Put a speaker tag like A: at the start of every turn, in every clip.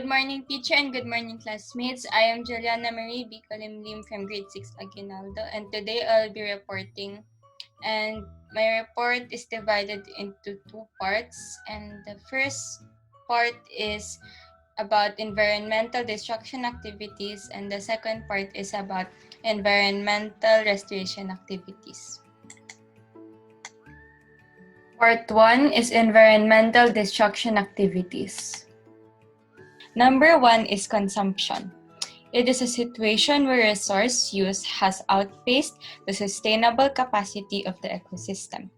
A: Good morning, teacher, and good morning, classmates. I am Julianna Calimlim from grade 6 Aguinaldo, and today I'll be reporting. And my report is divided into two parts. And the first part is about environmental destruction activities, and the second part is about environmental restoration activities. Part 1 is environmental destruction activities. Number 1 is consumption. It is a situation where resource use has outpaced the sustainable capacity of the ecosystem.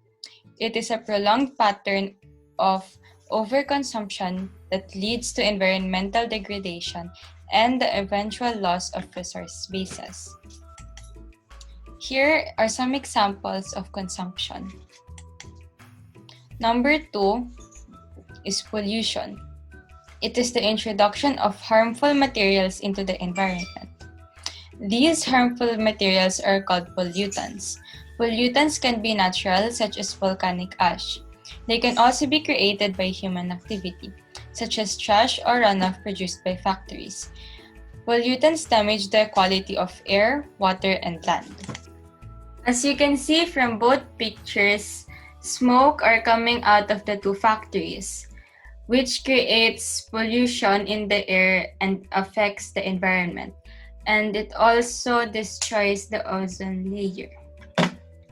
A: It is a prolonged pattern of overconsumption that leads to environmental degradation and the eventual loss of resource bases. Here are some examples of consumption. Number 2 is pollution. It is the introduction of harmful materials into the environment. These harmful materials are called pollutants. Pollutants can be natural, such as volcanic ash. They can also be created by human activity, such as trash or runoff produced by factories. Pollutants damage the quality of air, water, and land. As you can see from both pictures, smoke are coming out of the two factories, which creates pollution in the air and affects the environment. And it also destroys the ozone layer.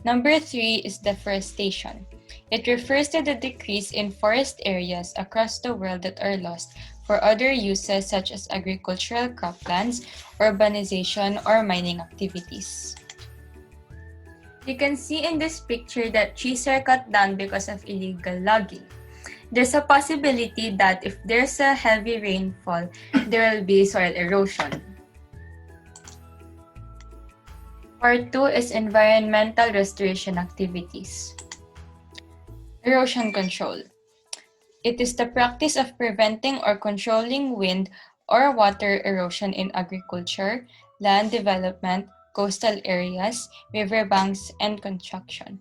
A: Number 3 is deforestation. It refers to the decrease in forest areas across the world that are lost for other uses such as agricultural croplands, urbanization, or mining activities. You can see in this picture that trees are cut down because of illegal logging. There's a possibility that if there's a heavy rainfall, there will be soil erosion. Part 2 is environmental restoration activities. Erosion control. It is the practice of preventing or controlling wind or water erosion in agriculture, land development, coastal areas, riverbanks, and construction.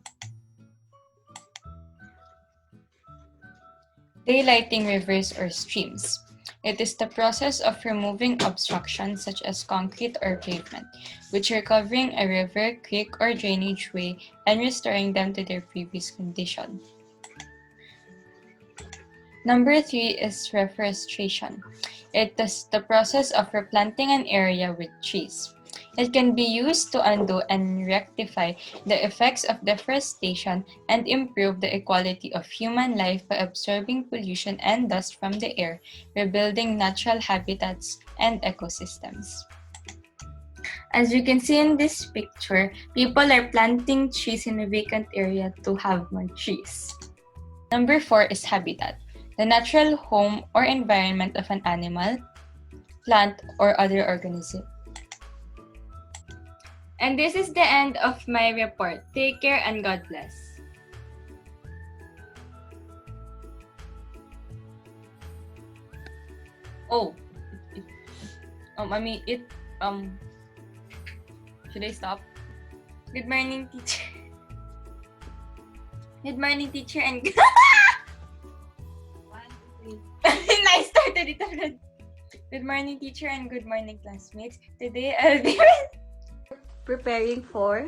A: Daylighting rivers or streams. It is the process of removing obstructions such as concrete or pavement, which are covering a river, creek, or drainage way and restoring them to their previous condition. Number 3 is reforestation. It is the process of replanting an area with trees. It can be used to undo and rectify the effects of deforestation and improve the equality of human life by absorbing pollution and dust from the air, rebuilding natural habitats and ecosystems. As you can see in this picture, people are planting trees in a vacant area to have more trees. Number 4 is habitat, the natural home or environment of an animal, plant, or other organism. And this is the end of my report. Take care and God bless. Should I stop? Good morning, teacher. Good morning, teacher, and I started it already. Good morning, teacher, and good morning, classmates. Today I'll be preparing for